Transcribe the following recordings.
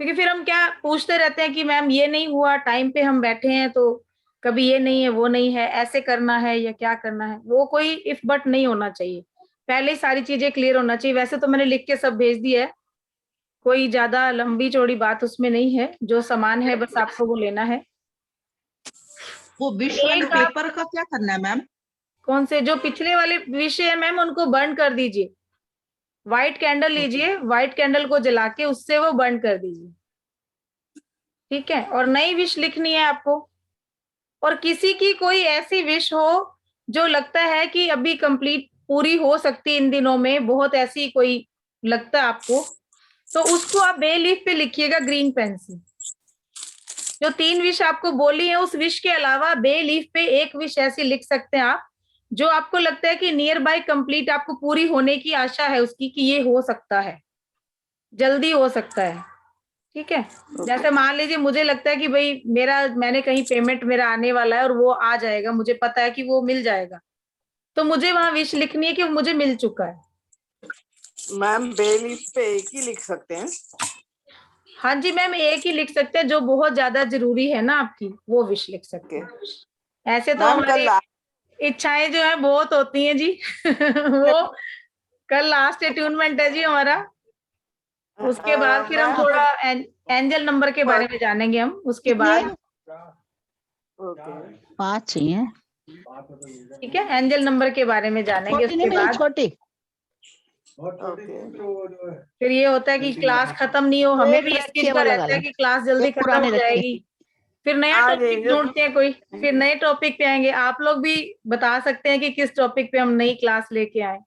क्योंकि फिर हम क्या पूछते रहते हैं कि मैम ये नहीं हुआ, टाइम पे हम बैठे हैं तो कभी ये नहीं है, वो नहीं है, ऐसे करना है या क्या करना है, वो कोई इफ बट नहीं होना चाहिए। पहले ही सारी चीजें क्लियर होना चाहिए। वैसे तो मैंने लिख के सब भेज दिया है, कोई ज्यादा लंबी चौड़ी बात उसमें नहीं है, जो सामान है बस आपको वो लेना है। वो विश वाले पेपर का क्या करना है मैम? कौन से? जो पिछले वाले विषय है मैम, उनको बर्न कर दीजिए। व्हाइट कैंडल लीजिए, व्हाइट कैंडल को जला के उससे वो बर्न कर दीजिए, ठीक है। और नई विश लिखनी है आपको। और किसी की कोई ऐसी विश हो जो लगता है कि अभी कंप्लीट पूरी हो सकती है इन दिनों में, बहुत ऐसी कोई लगता है आपको, तो उसको आप बे लीफ पे लिखिएगा ग्रीन पेन से। जो 3 विश आपको बोली है, उस विश के अलावा बे लीफ पे एक विश ऐसी लिख सकते हैं आप, जो आपको लगता है कि नियर बाय कंप्लीट आपको पूरी होने की आशा है उसकी, कि ये हो सकता है, जल्दी हो सकता है, ठीक है। जैसे मान लीजिए मुझे लगता है कि भाई मैंने कहीं पेमेंट मेरा आने वाला है और वो आ जाएगा, मुझे पता है कि वो मिल जाएगा, तो मुझे वहां विश लिखनी है कि मुझे मिल चुका है। मैम बे लीफ पे एक ही लिख सकते हैं? हाँ जी मैम, एक ही लिख सकते हैं, जो बहुत ज्यादा जरूरी है ना आपकी, वो विश लिख सकते हैं। ऐसे तो मैम हमारी इच्छाएं जो है बहुत होती हैं जी। वो कल लास्ट अट्यूनमेंट है जी हमारा। उसके बाद फिर हम थोड़ा एंजल नंबर के बारे में जानेंगे हम उसके बाद। 5 चाहिए, ठीक है, एंजल नंबर के बारे में जानेंगे उसके बाद। छोटी फिर ये होता है कि क्लास खत्म नहीं हो, हमें भी इस चीज का रहता है कि क्लास जल्दी खत्म हो जाएगी, फिर नया टॉपिक ढूंढते हैं कोई, फिर नए टॉपिक पे आएंगे। आप लोग भी बता सकते हैं कि किस टॉपिक पे हम नई क्लास लेके आए,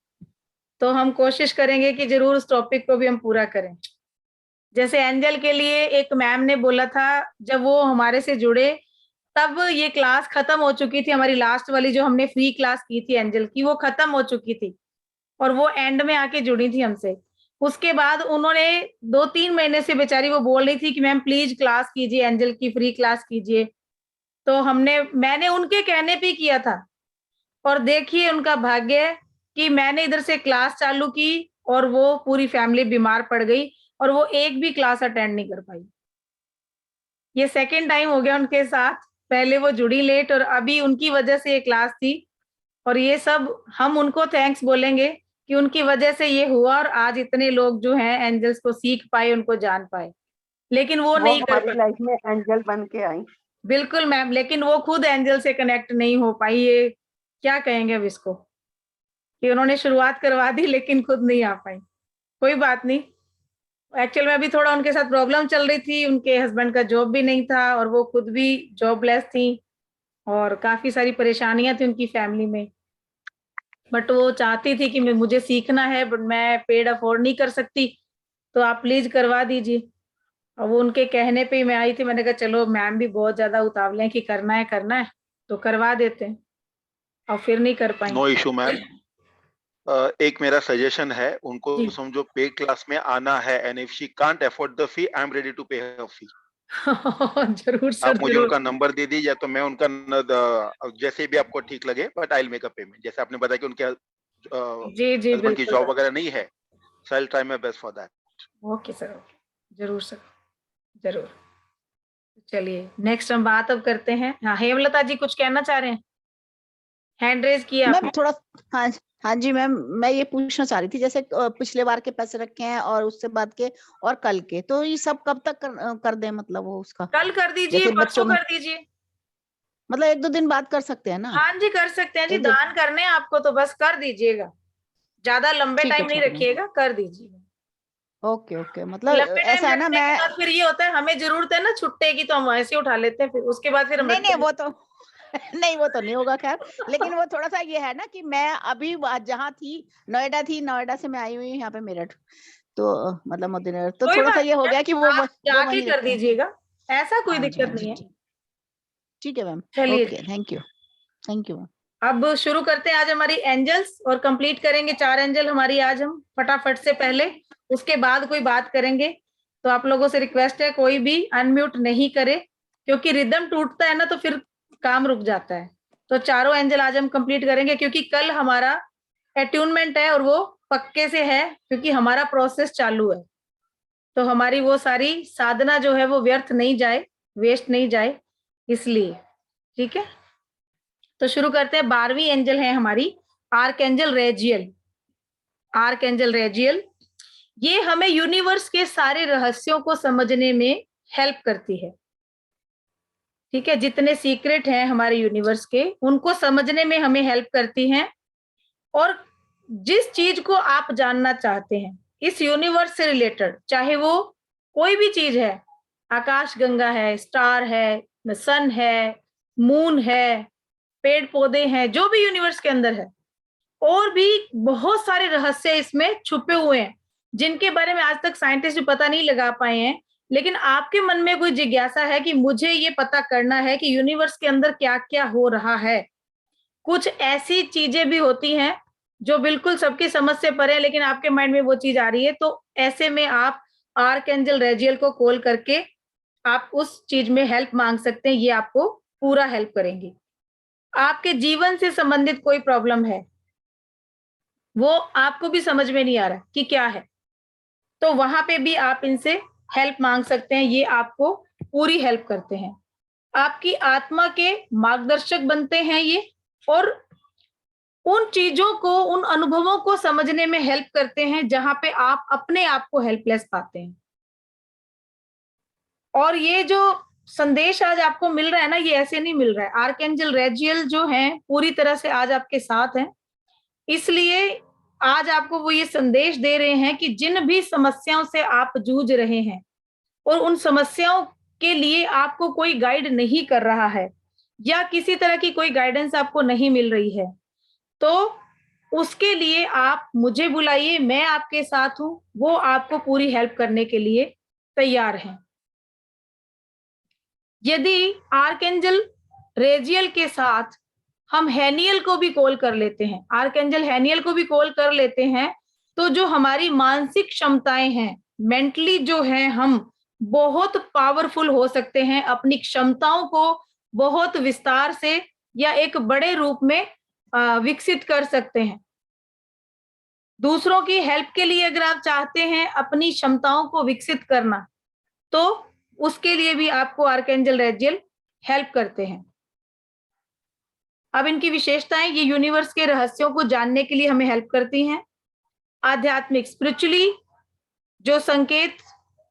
तो हम कोशिश करेंगे कि जरूर उस टॉपिक को भी हम पूरा करें। जैसे एंजल के लिए एक मैम ने बोला था, जब वो हमारे से जुड़े तब ये क्लास खत्म हो चुकी थी, हमारी लास्ट वाली जो हमने फ्री क्लास की थी एंजल की, वो खत्म हो चुकी थी और वो एंड में आके जुड़ी थी हमसे। उसके बाद उन्होंने 2-3 महीने से बेचारी वो बोल रही थी कि मैम प्लीज क्लास कीजिए, एंजल की फ्री क्लास कीजिए। तो मैंने उनके कहने पे किया था, और देखिए उनका भाग्य कि मैंने इधर से क्लास चालू की और वो पूरी फैमिली बीमार पड़ गई और वो एक भी क्लास अटेंड नहीं कर पाई। ये सेकेंड टाइम हो गया उनके साथ, पहले वो जुड़ी लेट और अभी उनकी वजह से ये क्लास थी। और ये सब हम उनको थैंक्स बोलेंगे कि उनकी वजह से ये हुआ और आज इतने लोग जो हैं एंजल्स को सीख पाए, उनको जान पाए। लेकिन वो नहीं कर हमारी लाइफ में एंजल बन के आई। बिल्कुल मैम, लेकिन वो खुद एंजल से कनेक्ट नहीं हो पाई। ये क्या कहेंगे अब इसको, कि उन्होंने शुरुआत करवा दी लेकिन खुद नहीं आ पाई। कोई बात नहीं, एक्चुअल में अभी थोड़ा उनके साथ प्रॉब्लम चल रही थी, उनके हस्बैंड का जॉब भी नहीं था और वो खुद भी जॉबलेस थी और काफी सारी परेशानियां थी उनकी फैमिली में। बट वो चाहती थी कि मुझे सीखना है, बट मैं पेड अफोर्ड नहीं कर सकती, तो आप प्लीज करवा दीजिए। और वो उनके कहने पे ही मैं आई थी, मैंने कहा चलो मैम भी बहुत ज्यादा उतावले हैं कि करना है तो करवा देते हैं, और फिर नहीं कर पाई। No issue ma'am. एक मेरा सजेशन है, उनको समझो पेड क्लास में आना है and if she can't afford the fee, I am ready to pay her फी। जरूर सर, आप मुझे जरूर। उनका नंबर दे दीजिए, तो मैं उनका जैसे भी आपको ठीक लगे, but I will make a payment. जैसे आपने बताया कि उनके जी हस्बैंड की बिल्कुल जॉब वगैरह नहीं है, so I will try my best for that. Okay sir, जरूर सर, जरूर। चलिए नेक्स्ट हम बात अब करते हैं। हाँ हेमलता जी कुछ कहना चाह रहे हैं, हैंड रेज किया मैम थोड़ा। हाँ हाँ जी मैम, मैं ये पूछना चाह रही थी, जैसे पिछले बार के पैसे रखे हैं और उससे बाद के और कल के, तो ये सब कब तक कर दें, मतलब वो उसका कल कर दीजिए, जैसे परसों बच्चों में, कर दीजिए। मतलब 1-2 दिन बाद कर सकते हैं ना? हाँ जी कर सकते हैं जी, 1-2 दान करने हैं आपको तो बस कर दीजिएगा, ज्यादा लंबे टाइम नहीं ठीक है मैम। रखिएगा, कर दीजिएगा। ओके ओके, मतलब लंबे टाइम ऐसा है ना, रखने के मैं बाद फिर ये होता है, हमें जरूरत है ना छुट्टे की, तो हम वैसे उठा लेते हैं, फिर उसके बाद फिर हम नहीं नहीं रखते वो तो नहीं वो तो नहीं होगा खैर, लेकिन वो थोड़ा सा ये है ना कि मैं अभी जहाँ थी, नोएडा से मैं आई हुई हूँ यहाँ पे मेरठ, तो मतलब मोदीनगर, तो कोई थोड़ा सा बात ये हो नहीं, गया कि वो आप जाके वहीं कर रहते हैं। दीजिएगा, ऐसा कोई हाँ जी हाँ दिक्कत जी, नहीं है। ठीक है मैम। चलिए ओके, थैंक यू मैम। अब शुरू करते हैं आज हमारी एंजल्स, और कंप्लीट करेंगे 4 एंजल हमारी आज हम फटाफट से, पहले उसके बाद कोई बात करेंगे। तो आप लोगों से रिक्वेस्ट है कोई भी अनम्यूट नहीं करे, क्योंकि रिदम टूटता है ना तो फिर काम रुक जाता है। तो चारों एंजल आज हम कंप्लीट करेंगे, क्योंकि कल हमारा अट्यूनमेंट है और वो पक्के से है, क्योंकि हमारा प्रोसेस चालू है। तो हमारी वो सारी साधना जो है वो व्यर्थ नहीं जाए, वेस्ट नहीं जाए, इसलिए। ठीक है, तो शुरू करते हैं। 12वीं एंजल है हमारी आर्कएंजल रेजियल। आर्कएंजल रेजियल ये हमें यूनिवर्स के सारे रहस्यों को समझने में हेल्प करती है। ठीक है, जितने सीक्रेट हैं हमारे यूनिवर्स के, उनको समझने में हमें हेल्प करती हैं। और जिस चीज को आप जानना चाहते हैं इस यूनिवर्स से रिलेटेड, चाहे वो कोई भी चीज है, आकाश गंगा है, स्टार है, सन है, मून है, पेड़ पौधे हैं, जो भी यूनिवर्स के अंदर है, और भी बहुत सारे रहस्य इसमें छुपे हुए हैं जिनके बारे में आज तक साइंटिस्ट भी पता नहीं लगा पाए हैं। लेकिन आपके मन में कोई जिज्ञासा है कि मुझे ये पता करना है कि यूनिवर्स के अंदर क्या क्या हो रहा है। कुछ ऐसी चीजें भी होती हैं जो बिल्कुल सबकी समझ से परे है, लेकिन आपके माइंड में वो चीज आ रही है, तो ऐसे में आप आर्कएंजल रेजियल को कॉल करके आप उस चीज में हेल्प मांग सकते हैं। ये आपको पूरा हेल्प करेंगे। आपके जीवन से संबंधित कोई प्रॉब्लम है, वो आपको भी समझ में नहीं आ रहा कि क्या है, तो वहां पे भी आप इनसे हेल्प मांग सकते हैं। ये आपको पूरी हेल्प करते हैं, आपकी आत्मा के मार्गदर्शक बनते हैं ये, और उन चीजों को, उन अनुभवों को समझने में हेल्प करते हैं जहां पे आप अपने आप को हेल्पलेस पाते हैं। और ये जो संदेश आज आपको मिल रहा है ना, ये ऐसे नहीं मिल रहा है। आर्कएंजल रेजियल जो है पूरी तरह से आज आपके साथ हैं, इसलिए आज आपको वो ये संदेश दे रहे हैं कि जिन भी समस्याओं से आप जूझ रहे हैं और उन समस्याओं के लिए आपको कोई गाइड नहीं कर रहा है या किसी तरह की कोई गाइडेंस आपको नहीं मिल रही है, तो उसके लिए आप मुझे बुलाइए, मैं आपके साथ हूं। वो आपको पूरी हेल्प करने के लिए तैयार हैं। यदि आर्कएंजल रेजियल के साथ हम हैनियल को भी कॉल कर लेते हैं, आर्कएंजल हैनियल को भी कॉल कर लेते हैं, तो जो हमारी मानसिक क्षमताएं हैं, मेंटली जो है, हम बहुत पावरफुल हो सकते हैं। अपनी क्षमताओं को बहुत विस्तार से या एक बड़े रूप में विकसित कर सकते हैं। दूसरों की हेल्प के लिए अगर आप चाहते हैं अपनी क्षमताओं को विकसित करना, तो उसके लिए भी आपको आर्कएंजल रेजियल हेल्प करते हैं। अब इनकी विशेषताएं, ये यूनिवर्स के रहस्यों को जानने के लिए हमें हेल्प करती हैं। आध्यात्मिक, स्पिरिचुअली जो संकेत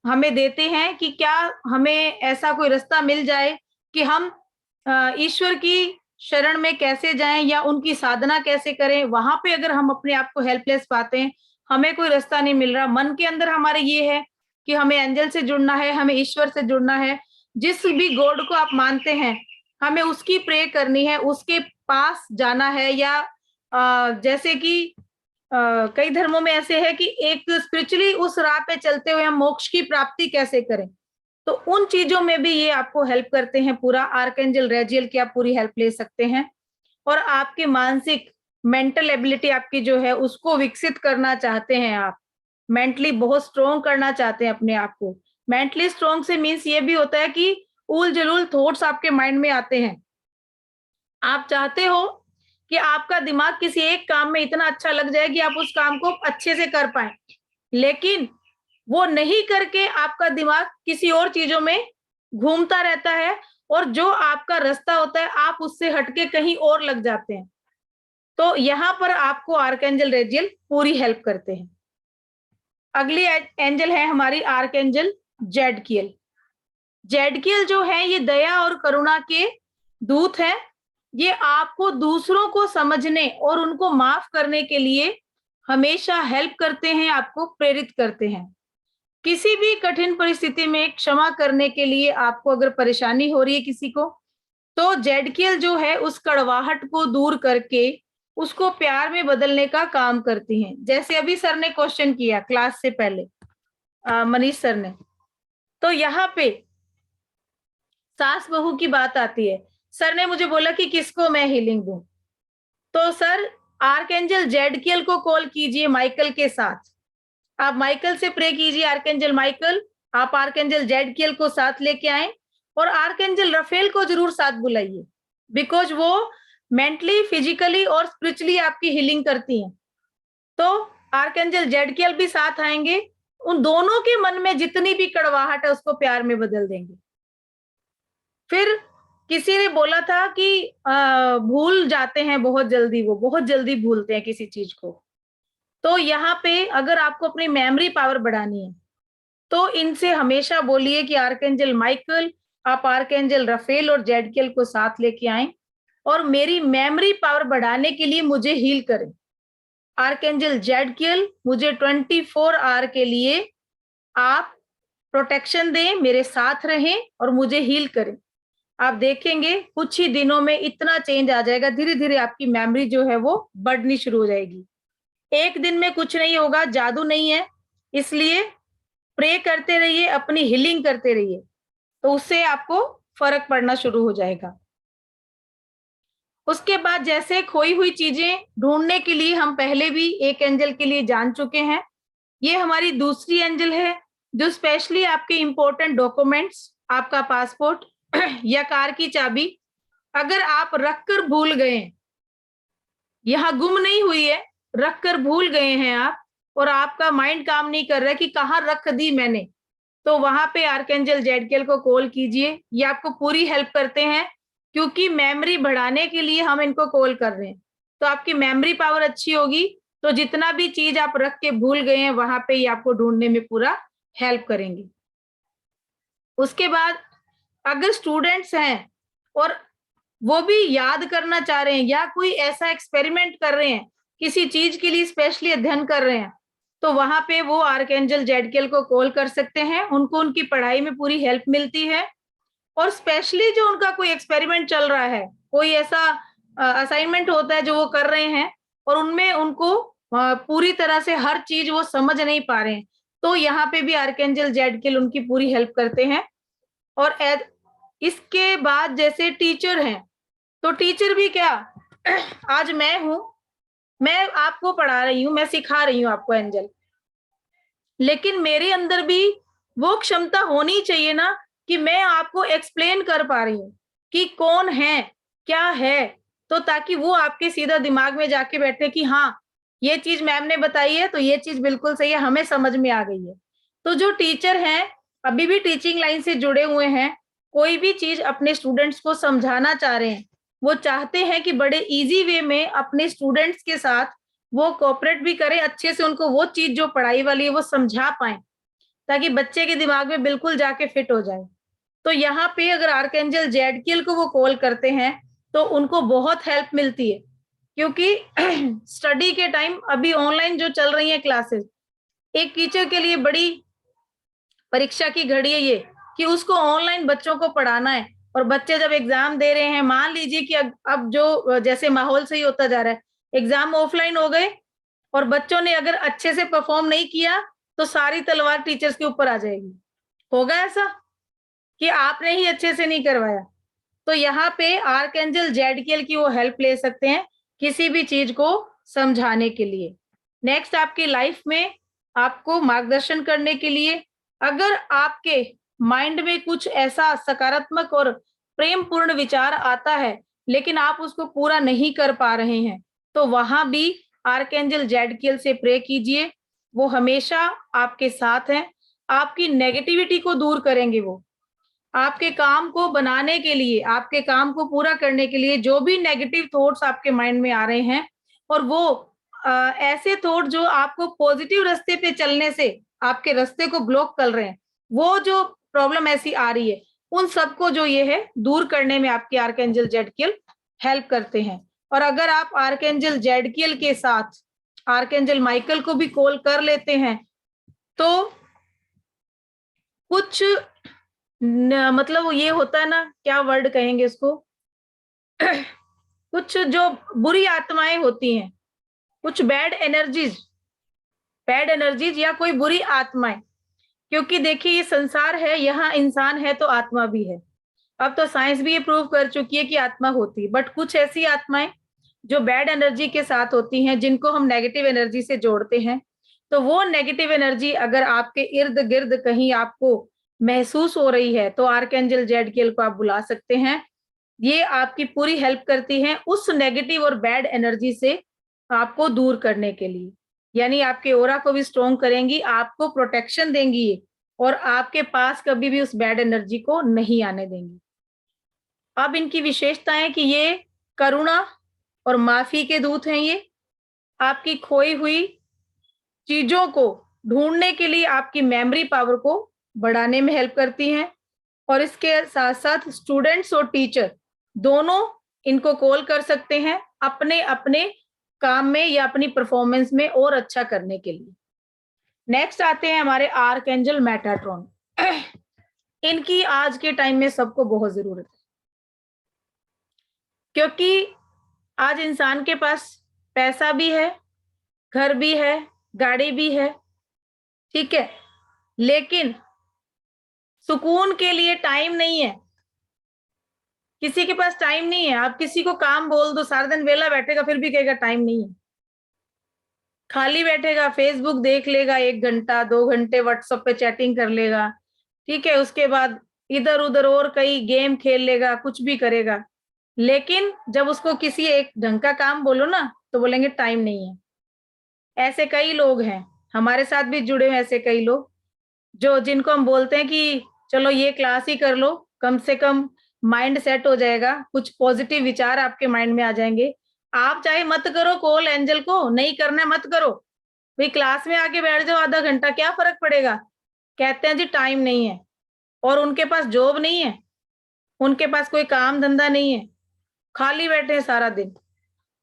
हमें देते हैं कि क्या हमें ऐसा कोई रास्ता मिल जाए कि हम ईश्वर की शरण में कैसे जाएं या उनकी साधना कैसे करें। वहां पे अगर हम अपने आप को हेल्पलेस पाते हैं, हमें कोई रास्ता नहीं मिल रहा, मन के अंदर हमारे ये है कि हमें एंजल से जुड़ना है, हमें ईश्वर से जुड़ना है, जिस भी गॉड को आप मानते हैं हमें उसकी प्रे करनी है, उसके पास जाना है। या जैसे कि कई धर्मों में ऐसे है कि एक स्पिरिचुअली उस राह पे चलते हुए हम मोक्ष की प्राप्ति कैसे करें, तो उन चीजों में भी ये आपको हेल्प करते हैं। पूरा आर्कएंजल रेजियल की आप पूरी हेल्प ले सकते हैं। और आपके मानसिक, मेंटल एबिलिटी आपकी जो है उसको विकसित करना चाहते हैं, आप मेंटली बहुत स्ट्रोंग करना चाहते हैं अपने आप को। मेंटली स्ट्रोंग से मीन्स ये भी होता है कि उल जलूल थॉट्स आपके माइंड में आते हैं। आप चाहते हो कि आपका दिमाग किसी एक काम में इतना अच्छा लग जाए कि आप उस काम को अच्छे से कर पाए, लेकिन वो नहीं करके आपका दिमाग किसी और चीजों में घूमता रहता है, और जो आपका रास्ता होता है आप उससे हटके कहीं और लग जाते हैं। तो यहाँ पर आपको आर्कएंजल रेजियल पूरी हेल्प करते हैं। अगली एंजल है हमारी आर्कएंजल जेडकियल। जेडकियल जो है ये दया और करुणा के दूत हैं। ये आपको दूसरों को समझने और उनको माफ करने के लिए हमेशा हेल्प करते हैं, आपको प्रेरित करते हैं। किसी भी कठिन परिस्थिति में क्षमा करने के लिए आपको अगर परेशानी हो रही है किसी को, तो जेडकियल जो है उस कड़वाहट को दूर करके उसको प्यार में बदलने का काम करती हैं। जैसे अभी सर ने क्वेश्चन किया क्लास से पहले, मनीष सर ने, तो यहाँ पे सास बहू की बात आती है। सर ने मुझे बोला कि किसको मैं हीलिंग दूं, तो सर आर्कएंजल जेडकियल को कॉल कीजिए माइकल के साथ। आप माइकल से प्रे कीजिए, आर्कएंजल माइकल, आप आर्कएंजल जेडकियल को साथ लेके आए, और आर्कएंजल रफेल को जरूर साथ बुलाइए, बिकॉज वो मेंटली, फिजिकली और स्पिरिचुअली आपकी हीलिंग करती हैं। तो आर्कएंजल जेडकियल भी साथ आएंगे उन दोनों के मन में जितनी भी कड़वाहट है उसको प्यार में बदल देंगे। फिर किसी ने बोला था कि भूल जाते हैं बहुत जल्दी, वो बहुत जल्दी भूलते हैं किसी चीज को। तो यहाँ पे अगर आपको अपनी मेमोरी पावर बढ़ानी है तो इनसे हमेशा बोलिए कि आर्कएंजल माइकल, आप आर्कएंजल रफेल और जेडकियल को साथ लेके आए और मेरी मेमोरी पावर बढ़ाने के लिए मुझे हील करें। आर्कएंजल जेडकियल, मुझे 24 आवर के लिए आप प्रोटेक्शन दें, मेरे साथ रहें और मुझे हील करें। आप देखेंगे कुछ ही दिनों में इतना चेंज आ जाएगा, धीरे धीरे आपकी मेमोरी जो है वो बढ़नी शुरू हो जाएगी। एक दिन में कुछ नहीं होगा, जादू नहीं है, इसलिए प्रे करते रहिए, अपनी हीलिंग करते रहिए, तो उससे आपको फर्क पड़ना शुरू हो जाएगा। उसके बाद जैसे खोई हुई चीजें ढूंढने के लिए हम पहले भी एक एंजल के लिए जान चुके हैं, ये हमारी दूसरी एंजल है जो स्पेशली आपके इंपॉर्टेंट डॉक्यूमेंट्स, आपका पासपोर्ट या कार की चाबी अगर आप रखकर भूल गए, यहाँ गुम नहीं हुई है, रखकर भूल गए हैं आप और आपका माइंड काम नहीं कर रहा है कि कहाँ रख दी मैंने, तो वहां पे आर्कएंजल जेडकियल को कॉल कीजिए। ये आपको पूरी हेल्प करते हैं क्योंकि मेमोरी बढ़ाने के लिए हम इनको कॉल कर रहे हैं। तो आपकी मेमोरी पावर अच्छी होगी तो जितना भी चीज आप रख के भूल गए हैं वहां पे ये आपको ढूंढने में पूरा हेल्प करेंगे। उसके बाद अगर स्टूडेंट्स हैं और वो भी याद करना चाह रहे हैं या कोई ऐसा एक्सपेरिमेंट कर रहे हैं, किसी चीज के लिए स्पेशली अध्ययन कर रहे हैं, तो वहां पे वो आर्कएंजल जेडकियल को कॉल कर सकते हैं, उनको उनकी पढ़ाई में पूरी हेल्प मिलती है। और स्पेशली जो उनका कोई एक्सपेरिमेंट चल रहा है, कोई ऐसा असाइनमेंट होता है जो वो कर रहे हैं और उनमें उनको पूरी तरह से हर चीज वो समझ नहीं पा रहे हैं, तो यहाँ पे भी आर्कएंजल जेडकियल उनकी पूरी हेल्प करते हैं। और इसके बाद जैसे टीचर हैं, तो टीचर भी क्या, आज मैं हूं, मैं आपको पढ़ा रही हूं, मैं सिखा रही हूं आपको एंजल, लेकिन मेरे अंदर भी वो क्षमता होनी चाहिए ना कि मैं आपको एक्सप्लेन कर पा रही हूँ कि कौन है, क्या है, तो ताकि वो आपके सीधा दिमाग में जाके बैठे कि हाँ ये चीज मैम ने बताई है तो ये चीज बिल्कुल सही है, हमें समझ में आ गई है। तो जो टीचर हैं अभी भी टीचिंग लाइन से जुड़े हुए हैं, कोई भी चीज अपने स्टूडेंट्स को समझाना चाह रहे हैं, वो चाहते हैं कि बड़े इजी वे में अपने स्टूडेंट्स के साथ वो कोऑपरेट भी करें, अच्छे से उनको वो चीज जो पढ़ाई वाली है वो समझा पाए ताकि बच्चे के दिमाग में बिल्कुल जाके फिट हो जाए। तो यहाँ पे अगर आर्कएंजल जेडकियल को वो कॉल करते हैं तो उनको बहुत हेल्प मिलती है, क्योंकि स्टडी के टाइम अभी ऑनलाइन जो चल रही है क्लासेस, एक टीचर के लिए बड़ी परीक्षा की घड़ी है ये कि उसको ऑनलाइन बच्चों को पढ़ाना है। और बच्चे जब एग्जाम दे रहे हैं, मान लीजिए कि अब जो जैसे माहौल सही होता जा रहा है, एग्जाम ऑफलाइन हो गए और बच्चों ने अगर अच्छे से परफॉर्म नहीं किया तो सारी तलवार टीचर्स के ऊपर आ जाएगी। होगा ऐसा कि आपने ही अच्छे से नहीं करवाया, तो यहाँ पे आर्कएंजल जेडकियल की वो हेल्प ले सकते हैं किसी भी चीज को समझाने के लिए। नेक्स्ट, आपकी लाइफ में आपको मार्गदर्शन करने के लिए, अगर आपके माइंड में कुछ ऐसा सकारात्मक और प्रेम पूर्ण विचार आता है लेकिन आप उसको पूरा नहीं कर पा रहे हैं, तो वहां भी आर्कएंजल जेडकियल से प्रे कीजिए। वो हमेशा आपके साथ हैं, आपकी नेगेटिविटी को दूर करेंगे। वो आपके काम को बनाने के लिए, आपके काम को पूरा करने के लिए जो भी नेगेटिव थॉट्स आपके माइंड में आ रहे हैं और वो ऐसे थॉट जो आपको पॉजिटिव रास्ते पे चलने से आपके रास्ते को ब्लॉक कर रहे हैं, वो जो प्रॉब्लम ऐसी आ रही है, उन सबको जो ये है दूर करने में आपके आर्कएंजल जेडकियल हेल्प करते हैं। और अगर आप आर्कएंजल जेडकियल के साथ आर्कएंजल माइकल को भी कॉल कर लेते हैं तो कुछ मतलब ये होता है ना, क्या वर्ड कहेंगे इसको कुछ जो बुरी आत्माएं होती हैं, कुछ बैड एनर्जीज या कोई बुरी आत्माएं, क्योंकि देखिए ये संसार है, यहाँ इंसान है तो आत्मा भी है। अब तो साइंस भी ये प्रूव कर चुकी है कि आत्मा होती है, बट कुछ ऐसी आत्माएं जो बैड एनर्जी के साथ होती हैं, जिनको हम नेगेटिव एनर्जी से जोड़ते हैं, तो वो नेगेटिव एनर्जी अगर आपके इर्द गिर्द कहीं आपको महसूस हो रही है तो आर्कएंजल जेडकियल को आप बुला सकते हैं। ये आपकी पूरी हेल्प करती हैं उस नेगेटिव और बैड एनर्जी से आपको दूर करने के लिए। यानी आपके ओरा को भी स्ट्रॉन्ग करेंगी, आपको प्रोटेक्शन देंगी ये, और आपके पास कभी भी उस बैड एनर्जी को नहीं आने देंगी। अब इनकी विशेषताएं कि ये करुणा और माफी के दूत हैं। ये आपकी खोई हुई चीजों को ढूंढने के लिए आपकी मेमोरी पावर को बढ़ाने में हेल्प करती हैं, और इसके साथ साथ स्टूडेंट्स और टीचर दोनों इनको कॉल कर सकते हैं अपने अपने काम में या अपनी परफॉर्मेंस में और अच्छा करने के लिए। नेक्स्ट आते हैं हमारे आर्कएंजल मेटाट्रॉन। इनकी आज के टाइम में सबको बहुत जरूरत है, क्योंकि आज इंसान के पास पैसा भी है, घर भी है, गाड़ी भी है, ठीक है, लेकिन सुकून के लिए टाइम नहीं है। किसी के पास टाइम नहीं है। आप किसी को काम बोल दो, सारा दिन वेला बैठेगा, फिर भी कहेगा टाइम नहीं है। खाली बैठेगा, फेसबुक देख लेगा 1 घंटा 2 घंटे, व्हाट्सएप पे चैटिंग कर लेगा, ठीक है, उसके बाद इधर उधर और कई गेम खेल लेगा, कुछ भी करेगा, लेकिन जब उसको किसी एक ढंग का काम बोलो ना तो बोलेंगे टाइम नहीं है। ऐसे कई लोग हैं, हमारे साथ भी जुड़े हुए ऐसे कई लोग, जो जिनको हम बोलते हैं कि चलो ये क्लास ही कर लो, कम से कम माइंड सेट हो जाएगा, कुछ पॉजिटिव विचार आपके माइंड में आ जाएंगे। आप चाहे मत करो कॉल एंजल को, नहीं करना मत करो भाई, क्लास में आके बैठ जाओ आधा घंटा, क्या फर्क पड़ेगा। कहते हैं जी टाइम नहीं है, और उनके पास जॉब नहीं है, उनके पास कोई काम धंधा नहीं है, खाली बैठे हैं सारा दिन,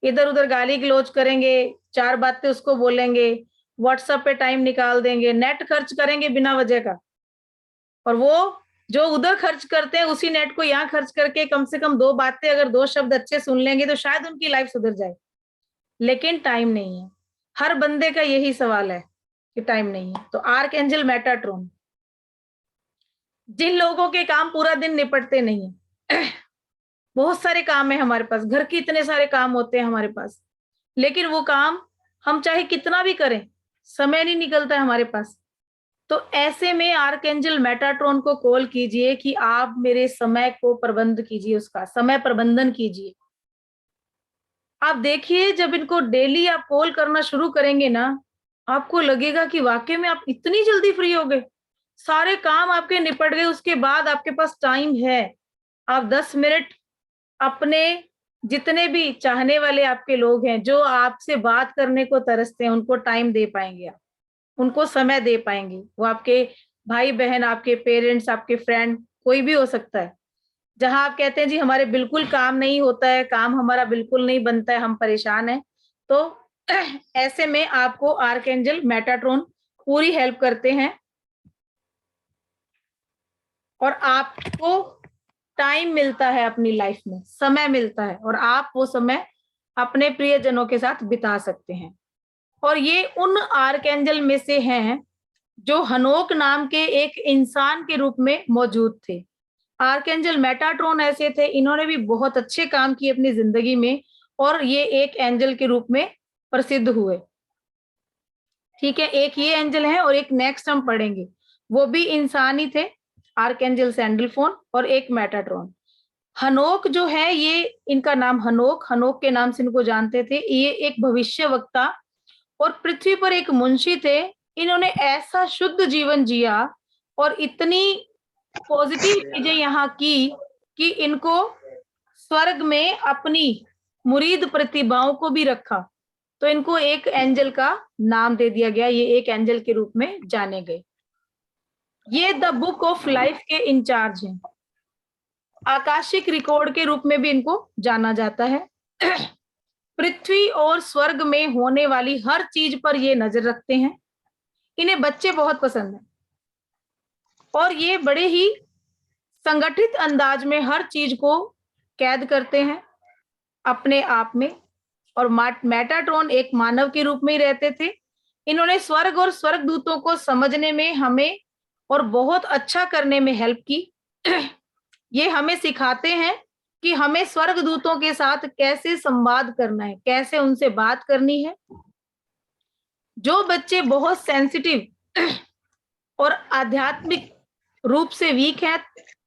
इधर उधर गाली गलौज करेंगे, 4 बातें उसको बोलेंगे, व्हाट्सएप पे टाइम निकाल देंगे, नेट खर्च करेंगे बिना वजह का, और वो जो उधर खर्च करते हैं उसी नेट को यहाँ खर्च करके कम से कम 2 बातें, अगर 2 शब्द अच्छे सुन लेंगे तो शायद उनकी लाइफ सुधर जाए, लेकिन टाइम नहीं है। हर बंदे का यही सवाल है कि टाइम नहीं है। तो आर्कएंजल मेटाट्रॉन, जिन लोगों के काम पूरा दिन निपटते नहीं है, बहुत सारे काम है हमारे पास, घर के इतने सारे काम होते हैं हमारे पास, लेकिन वो काम हम चाहे कितना भी करें, समय नहीं निकलता है हमारे पास। तो ऐसे में आर्कएंजल मेटाट्रॉन को कॉल कीजिए कि आप मेरे समय को प्रबंध कीजिए, उसका समय प्रबंधन कीजिए। आप देखिए, जब इनको डेली आप कॉल करना शुरू करेंगे ना, आपको लगेगा कि वाकई में आप इतनी जल्दी फ्री हो गए, सारे काम आपके निपट गए, उसके बाद आपके पास टाइम है, आप 10 मिनट अपने जितने भी चाहने वाले आपके लोग हैं, जो आपसे बात करने को तरसते हैं, उनको टाइम दे पाएंगे, आप उनको समय दे पाएंगे। वो आपके भाई बहन, आपके पेरेंट्स, आपके फ्रेंड, कोई भी हो सकता है। जहां आप कहते हैं जी हमारे बिल्कुल काम नहीं होता है, काम हमारा बिल्कुल नहीं बनता है, हम परेशान हैं, तो ऐसे में आपको आर्कएंजल मेटाट्रॉन पूरी हेल्प करते हैं, और आपको टाइम मिलता है, अपनी लाइफ में समय मिलता है, और आप वो समय अपने प्रियजनों के साथ बिता सकते हैं। और ये उन आर्कएंजल में से हैं जो हनोक नाम के एक इंसान के रूप में मौजूद थे। आर्कएंजल मेटाट्रॉन ऐसे थे, इन्होंने भी बहुत अच्छे काम किए अपनी जिंदगी में, और ये एक एंजल के रूप में प्रसिद्ध हुए, ठीक है। एक ये एंजल है, और एक नेक्स्ट हम पढ़ेंगे, वो भी इंसान ही थे, आर्कएंजल सैंडलफोन और एक मेटाट्रॉन। हनोक जो है, ये इनका नाम हनोक, हनोक के नाम से इनको जानते थे। ये एक भविष्यवक्ता और पृथ्वी पर एक मुंशी थे। इन्होंने ऐसा शुद्ध जीवन जिया और इतनी पॉजिटिव चीजें यहाँ की कि इनको स्वर्ग में अपनी मुरीद प्रतिभाओं को भी रखा, तो इनको एक एंजल का नाम दे दिया गया, ये एक एंजल के रूप में जाने गए। ये द बुक ऑफ लाइफ के इंचार्ज हैं, आकाशिक रिकॉर्ड के रूप में भी इनको जाना जाता है। पृथ्वी और स्वर्ग में होने वाली हर चीज पर ये नजर रखते हैं। इन्हें बच्चे बहुत पसंद हैं, और ये बड़े ही संगठित अंदाज में हर चीज को कैद करते हैं अपने आप में। और मेटाट्रॉन एक मानव के रूप में ही रहते थे। इन्होंने स्वर्ग और स्वर्गदूतों को समझने में हमें और बहुत अच्छा करने में हेल्प की। ये हमें सिखाते हैं कि हमें स्वर्गदूतों के साथ कैसे संवाद करना है, कैसे उनसे बात करनी है। जो बच्चे बहुत सेंसिटिव और आध्यात्मिक रूप से वीक हैं,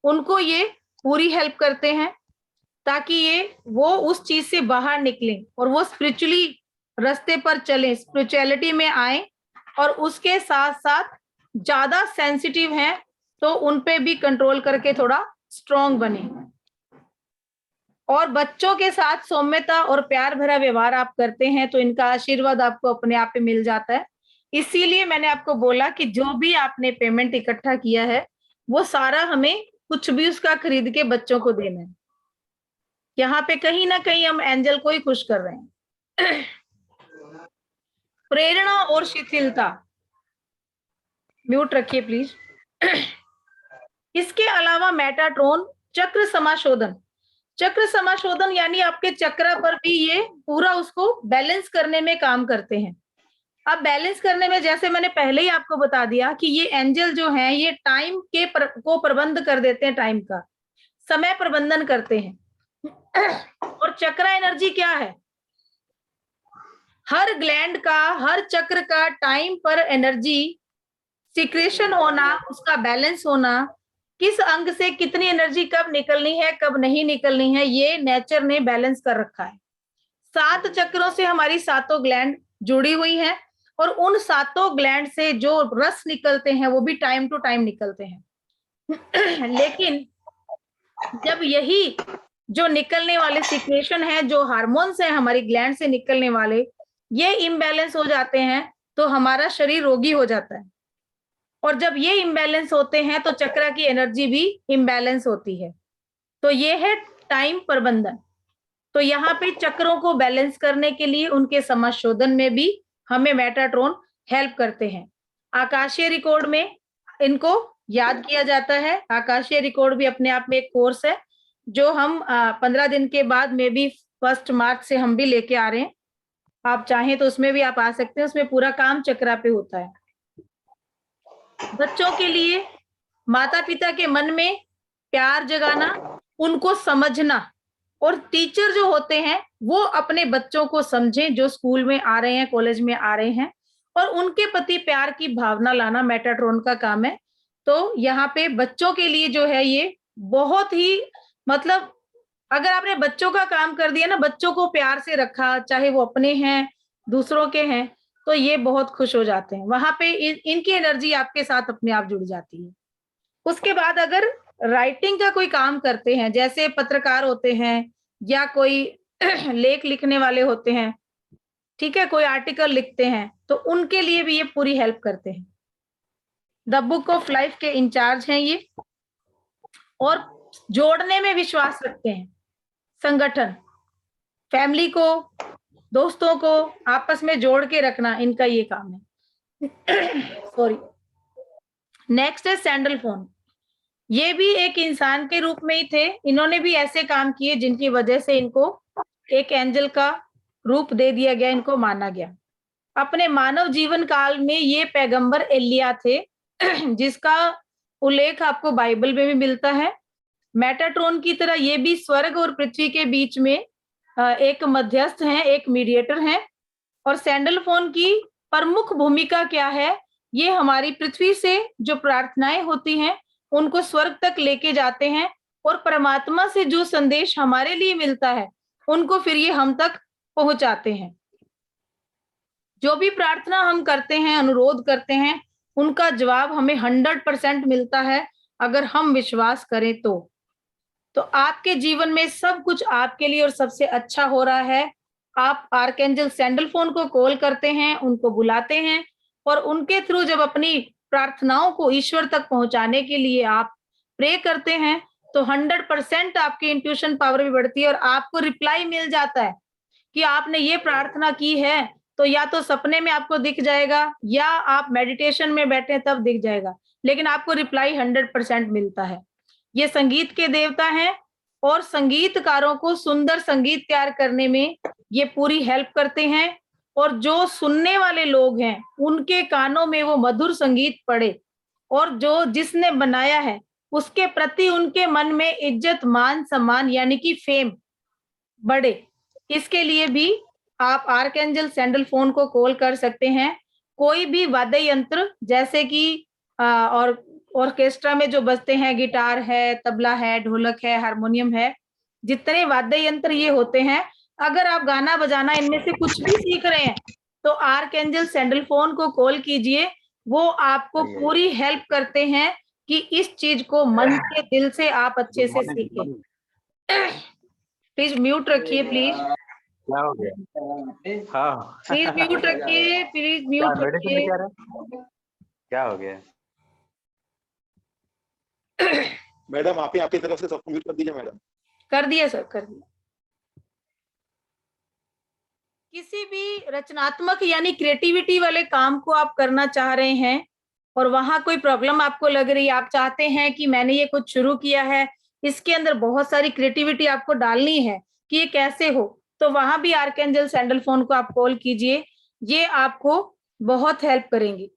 उनको ये पूरी हेल्प करते हैं, ताकि वो उस चीज से बाहर निकलें और वो स्पिरिचुअली रास्ते पर चलें, स्पिरिचुअलिटी में आए, और उसके साथ साथ ज्यादा सेंसिटिव हैं तो उन पे भी कंट्रोल करके थोड़ा स्ट्रांग बने। और बच्चों के साथ सौम्यता और प्यार भरा व्यवहार आप करते हैं तो इनका आशीर्वाद आपको अपने आप पे मिल जाता है। इसीलिए मैंने आपको बोला कि जो भी आपने पेमेंट इकट्ठा किया है वो सारा हमें कुछ भी उसका खरीद के बच्चों को देना है। यहाँ पे कहीं ना कहीं हम एंजल को ही खुश कर रहे हैं। प्रेरणा और शिथिलता, म्यूट रखिए प्लीज। इसके अलावा मेटाट्रॉन चक्र समाशोधन, चक्र समाशोधन यानी आपके चक्र पर भी ये पूरा उसको बैलेंस करने में काम करते हैं। अब बैलेंस करने में जैसे मैंने पहले ही आपको बता दिया कि ये एंजल जो हैं ये टाइम के को प्रबंध कर देते हैं, टाइम का समय प्रबंधन करते हैं। और चक्र एनर्जी क्या है? हर ग्लैंड का, हर चक्र का टाइम पर एनर्जी सिक्रेशन होना, उसका बैलेंस होना, किस अंग से कितनी एनर्जी कब निकलनी है कब नहीं निकलनी है, ये नेचर ने बैलेंस कर रखा है। 7 चक्रों से हमारी 7 ग्लैंड जुड़ी हुई हैं और उन 7 ग्लैंड से जो रस निकलते हैं वो भी टाइम टू टाइम निकलते हैं। लेकिन जब यही जो निकलने वाले सिक्रेशन है, जो हार्मोन्स हैं हमारी ग्लैंड से निकलने वाले, ये इम्बैलेंस हो जाते हैं तो हमारा शरीर रोगी हो जाता है। और जब ये इम्बैलेंस होते हैं तो चक्र की एनर्जी भी इम्बैलेंस होती है। तो ये है टाइम प्रबंधन। तो यहाँ पे चक्रों को बैलेंस करने के लिए उनके समाशोधन में भी हमें मेटाट्रॉन हेल्प करते हैं। आकाशीय रिकॉर्ड में इनको याद किया जाता है। आकाशीय रिकॉर्ड भी अपने आप में एक कोर्स है जो हम 15 दिन के बाद में भी 1 मार्च से हम भी लेके आ रहे हैं। आप चाहें तो उसमें भी आप आ सकते हैं। उसमें पूरा काम चक्रा पे होता है। बच्चों के लिए माता पिता के मन में प्यार जगाना, उनको समझना, और टीचर जो होते हैं वो अपने बच्चों को समझें जो स्कूल में आ रहे हैं, कॉलेज में आ रहे हैं, और उनके प्रति प्यार की भावना लाना मेटाट्रॉन का काम है। तो यहाँ पे बच्चों के लिए जो है ये बहुत ही, मतलब अगर आपने बच्चों का काम कर दिया ना, बच्चों को प्यार से रखा, चाहे वो अपने हैं दूसरों के हैं, तो ये बहुत खुश हो जाते हैं। वहां पे इनकी एनर्जी आपके साथ अपने आप जुड़ जाती है। उसके बाद अगर राइटिंग का कोई काम करते हैं, जैसे पत्रकार होते हैं या कोई लेख लिखने वाले होते हैं, ठीक है, कोई आर्टिकल लिखते हैं, तो उनके लिए भी ये पूरी हेल्प करते हैं। द बुक ऑफ लाइफ के इंचार्ज हैं ये, और जोड़ने में विश्वास रखते हैं। संगठन, फैमिली को, दोस्तों को आपस में जोड़ के रखना, इनका ये काम है। सॉरी। नेक्स्ट है सैंडल फोन। ये भी एक इंसान के रूप में ही थे। इन्होंने भी ऐसे काम किए जिनकी वजह से इनको एक एंजल का रूप दे दिया गया, इनको माना गया। अपने मानव जीवन काल में ये पैगंबर एलिया थे, जिसका उल्लेख आपको बाइबल में भी मिलता है। मेटाट्रॉन की तरह ये भी स्वर्ग और पृथ्वी के बीच में एक मध्यस्थ हैं, एक मीडिएटर हैं। और सैंडल फोन की प्रमुख भूमिका क्या है? ये हमारी पृथ्वी से जो प्रार्थनाएं होती हैं उनको स्वर्ग तक लेके जाते हैं, और परमात्मा से जो संदेश हमारे लिए मिलता है उनको फिर ये हम तक पहुंचाते हैं। जो भी प्रार्थना हम करते हैं, अनुरोध करते हैं, उनका जवाब हमें 100% मिलता है अगर हम विश्वास करें तो आपके जीवन में सब कुछ आपके लिए और सबसे अच्छा हो रहा है। आप आर्कएंजल सैंडल फोन को कॉल करते हैं, उनको बुलाते हैं, और उनके थ्रू जब अपनी प्रार्थनाओं को ईश्वर तक पहुंचाने के लिए आप प्रे करते हैं तो 100% आपकी इंट्यूशन पावर भी बढ़ती है, और आपको रिप्लाई मिल जाता है कि आपने ये प्रार्थना की है। तो या तो सपने में आपको दिख जाएगा या आप मेडिटेशन में बैठे तब दिख जाएगा, लेकिन आपको रिप्लाई 100% मिलता है। ये संगीत के देवता हैं और संगीतकारों को सुंदर संगीत तैयार करने में ये पूरी हेल्प करते हैं। और जो सुनने वाले लोग हैं उनके कानों में वो मधुर संगीत पड़े, और जो जिसने बनाया है उसके प्रति उनके मन में इज्जत, मान, सम्मान यानी कि फेम बढ़े। इसके लिए भी आप आर्कएंजल सैंडल फोन को कॉल कर सकते हैं। कोई भी वाद्य यंत्र, जैसे कि और ऑर्केस्ट्रा में जो बजते हैं, गिटार है, तबला है, ढोलक है, हारमोनियम है, जितने वाद्य यंत्र ये होते हैं, अगर आप गाना बजाना इनमें से कुछ भी सीख रहे हैं तो आर्कएंजल सैंडलफोन को कॉल कीजिए, वो आपको पूरी हेल्प करते हैं कि इस चीज को मन से दिल से आप अच्छे से सीखें। प्लीज म्यूट रखिए, प्लीज क्या हो गया? हाँ प्लीज म्यूट रखिए, प्लीज म्यूट रखिए। क्या हो गया? मैडम आप ही आपकी तरफ से सबको म्यूट कर दीजिए मैडम। कर दिया सर, कर दिया। किसी भी रचनात्मक यानी क्रिएटिविटी वाले काम को आप करना चाह रहे हैं और वहां कोई प्रॉब्लम आपको लग रही है, आप चाहते हैं कि मैंने ये कुछ शुरू किया है, इसके अंदर बहुत सारी क्रिएटिविटी आपको डालनी है कि ये कैसे हो, तो वहां भी आर्कएंजल सैंडलफोन को आप कॉल कीजिए, ये आपको बहुत हेल्प करेंगे।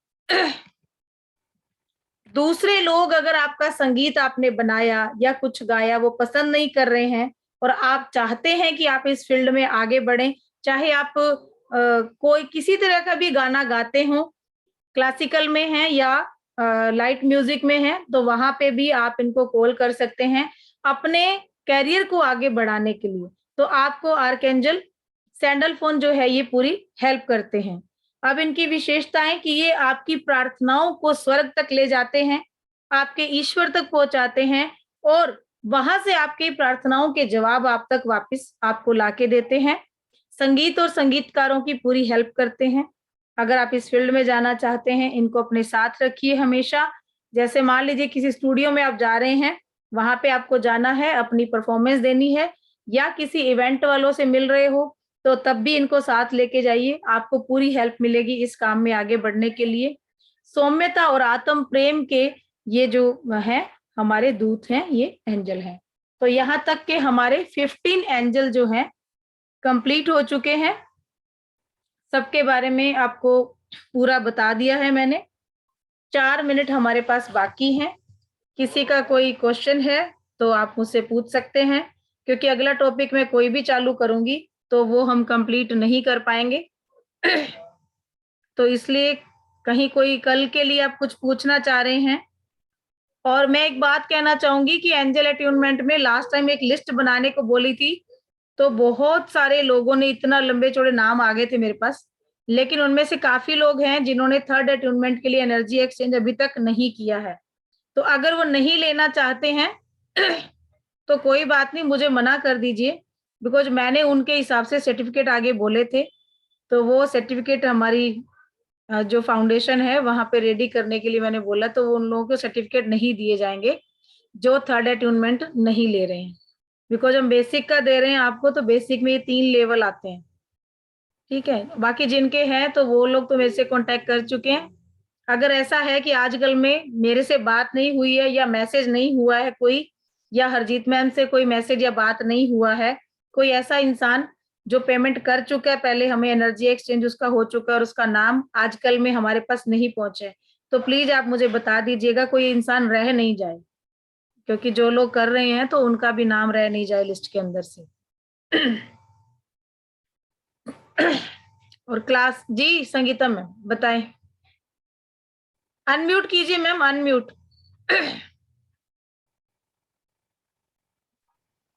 दूसरे लोग अगर आपका संगीत आपने बनाया या कुछ गाया वो पसंद नहीं कर रहे हैं और आप चाहते हैं कि आप इस फील्ड में आगे बढ़ें, चाहे आप कोई किसी तरह का भी गाना गाते हो, क्लासिकल में हैं या लाइट म्यूजिक में हैं, तो वहां पे भी आप इनको कॉल कर सकते हैं अपने कैरियर को आगे बढ़ाने के लिए। तो आपको आर्कएंजल सैंडलफोन जो है ये पूरी हेल्प करते हैं। अब इनकी विशेषताएं कि ये आपकी प्रार्थनाओं को स्वर्ग तक ले जाते हैं, आपके ईश्वर तक पहुंचाते हैं और वहां से आपकी प्रार्थनाओं के जवाब आप तक वापस आपको लाके देते हैं। संगीत और संगीतकारों की पूरी हेल्प करते हैं। अगर आप इस फील्ड में जाना चाहते हैं, इनको अपने साथ रखिए हमेशा। जैसे मान लीजिए किसी स्टूडियो में आप जा रहे हैं, वहां पे आपको जाना है, अपनी परफॉर्मेंस देनी है या किसी इवेंट वालों से मिल रहे हो, तो तब भी इनको साथ लेके जाइए, आपको पूरी हेल्प मिलेगी इस काम में आगे बढ़ने के लिए। सौम्यता और आत्म प्रेम के ये जो है हमारे दूत हैं, ये एंजल हैं। तो यहाँ तक के हमारे 15 एंजल जो हैं कंप्लीट हो चुके हैं। सबके बारे में आपको पूरा बता दिया है मैंने। 4 मिनट हमारे पास बाकी हैं। किसी का कोई क्वेश्चन है तो आप मुझसे पूछ सकते हैं, क्योंकि अगला टॉपिक मैं कोई भी चालू करूंगी तो वो हम कंप्लीट नहीं कर पाएंगे। तो इसलिए कहीं कोई कल के लिए आप कुछ पूछना चाह रहे हैं। और मैं एक बात कहना चाहूंगी कि एंजल अट्यूनमेंट में लास्ट टाइम एक लिस्ट बनाने को बोली थी, तो बहुत सारे लोगों ने, इतना लंबे चौड़े नाम आ गए थे मेरे पास, लेकिन उनमें से काफी लोग हैं जिन्होंने थर्ड अट्यूनमेंट के लिए एनर्जी एक्सचेंज अभी तक नहीं किया है। तो अगर वो नहीं लेना चाहते हैं तो कोई बात नहीं, मुझे मना कर दीजिए, बिकॉज मैंने उनके हिसाब से सर्टिफिकेट आगे बोले थे, तो वो सर्टिफिकेट हमारी जो फाउंडेशन है वहां पे रेडी करने के लिए मैंने बोला, तो वो उन लोगों को सर्टिफिकेट नहीं दिए जाएंगे जो थर्ड अट्यूनमेंट नहीं ले रहे हैं, बिकॉज हम बेसिक का दे रहे हैं आपको, तो बेसिक में ये 3 लेवल आते हैं। ठीक है, बाकी जिनके हैं तो वो लोग तो मेरे से कांटेक्ट कर चुके हैं। अगर ऐसा है कि आजकल में मेरे से बात नहीं हुई है या मैसेज नहीं हुआ है कोई, या हरजीत मैम से कोई मैसेज या बात नहीं हुआ है, कोई ऐसा इंसान जो पेमेंट कर चुका है पहले, हमें एनर्जी एक्सचेंज उसका हो चुका है और उसका नाम आजकल में हमारे पास नहीं पहुंचे, तो प्लीज आप मुझे बता दीजिएगा, कोई इंसान रह नहीं जाए, क्योंकि जो लोग कर रहे हैं तो उनका भी नाम रह नहीं जाए लिस्ट के अंदर से। और क्लास जी संगीता मैम बताएं। अनम्यूट कीजिए मैम, अनम्यूट।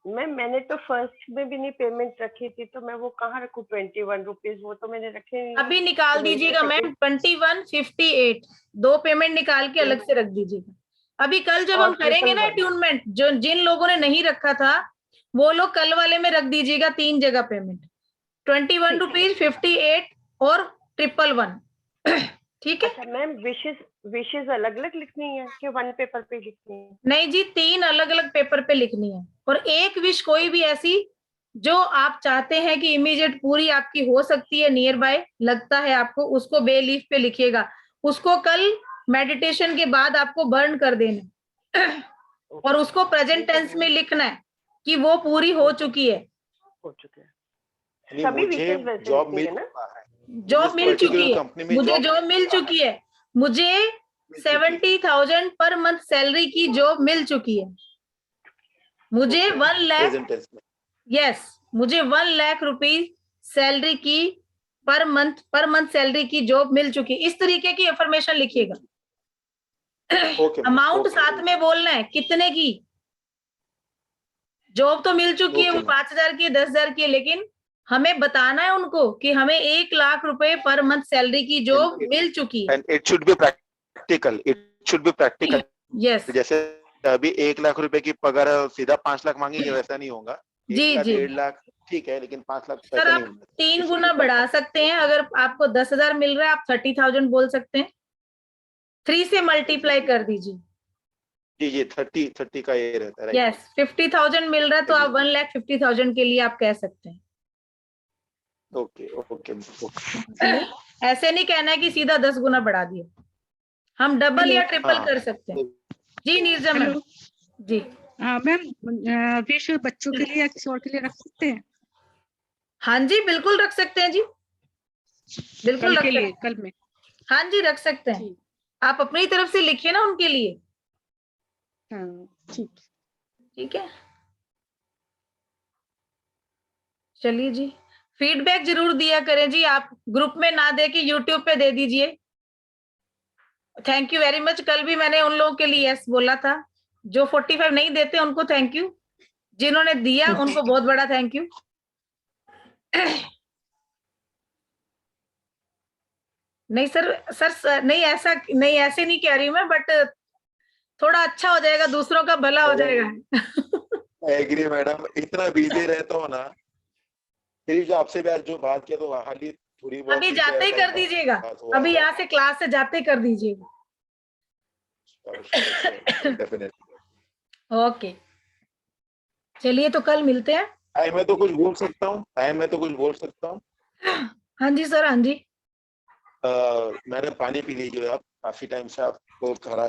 मैम मैंने तो फर्स्ट में भी नहीं पेमेंट रखी थी, तो मैं वो कहाँ रखूँ 21 रुपीज, वो तो मैंने रखे नहीं। अभी निकाल दीजिएगा मैम 2158, 2 पेमेंट निकाल के अलग से रख दीजिएगा। अभी कल जब हम करेंगे ना ट्यूनमेंट, जो जिन लोगों ने नहीं रखा था वो लोग कल वाले में रख दीजिएगा 3 जगह पेमेंट, 21 रुपीज, 58 और 111। ठीक है। अच्छा मैम, विशेष अलग अलग लिखनी है कि 1 पेपर पे लिखनी है? नहीं जी, 3 अलग अलग पेपर पे लिखनी है, और एक विश कोई भी ऐसी जो आप चाहते हैं कि इमीडिएट पूरी आपकी हो सकती है, नियर बाय लगता है आपको, उसको बे लीफ पे लिखिएगा। उसको कल मेडिटेशन के बाद आपको बर्न कर देना और उसको प्रेजेंट टेंस में लिखना है कि वो पूरी हो चुकी है। हो चुके हैं सभी विशेष वैसे जॉब मिल ना? जॉब मिल चुकी है, मुझे जॉब मिल चुकी है, मुझे 70,000 पर मंथ सैलरी की जॉब मिल चुकी है। मुझे 1 लाख, यस, मुझे 1 लाख रुपीज सैलरी की पर मंथ सैलरी की जॉब मिल चुकी है। इस तरीके की इंफॉर्मेशन लिखिएगा। अमाउंट साथ में बोलना है, कितने की जॉब तो मिल चुकी है, वो 5,000 की, 10,000 की है, लेकिन हमें बताना है उनको कि हमें 1 लाख रुपए पर मंथ सैलरी की जॉब मिल चुकी है। And it should be practical, it should be practical. Yes जैसे अभी 1 लाख रुपए की पगार सीधा 5 लाख मांगेंगे वैसा नहीं होगा। जी 1 या जी 1.5 लाख ठीक है, लेकिन 5 लाख सर वैसा आप नहीं होगा। 3 गुना बढ़ा सकते हैं। अगर आपको 10,000 मिल रहा है आप 30,000 बोल सकते हैं। 3 से मल्टीप्लाई कर दीजिए। जी जी 30 का ये रहता है, राइट। यस 50,000 मिल रहा है तो आप 1,50,000 के लिए आप कह सकते हैं। ओके ओके ऐसे नहीं कहना है कि सीधा 10 गुना बढ़ा दिया। हम डबल या ट्रिपल कर सकते हैं। जी नीरजा मैम। जी मैम फिश बच्चों के लिए या किसी और के लिए रख सकते हैं? हाँ जी बिल्कुल रख सकते हैं जी, बिल्कुल कल रख के सकते लिए, हैं। कल में? हाँ जी रख सकते हैं। ठीक। आप अपनी तरफ से लिखिए ना उनके लिए। हाँ ठीक। ठीक है चलिए जी, फीडबैक जरूर दिया करें जी। आप ग्रुप में ना दे के यूट्यूब पे दे दीजिए। Thank you very much. कल भी मैंने उन लोगों के लिए यस बोला था। जो 45 नहीं देते उनको थैंक यू, जिन्होंने दिया उनको बहुत बड़ा थैंक यू। नहीं सर नहीं ऐसा नहीं, ऐसे नहीं कह रही हूँ मैं, बट थोड़ा अच्छा हो जाएगा, दूसरों का भला हो जाएगा। एग्री मैडम, इतना बिजी रहता हो ना, फिर जो आपसे भी आज जो बात किया तो हाली थोड़ी बहुत अभी जाते ही कर दीजिएगा, अभी यहाँ से क्लास से जाते ही कर दीजिएगा। ओके चलिए तो कल मिलते हैं। टाइम में तो कुछ बोल सकता हूँ। हाँ जी सर, हाँ जी। मैंने पानी पी लीजिए आप, काफी टाइम से आपको खराश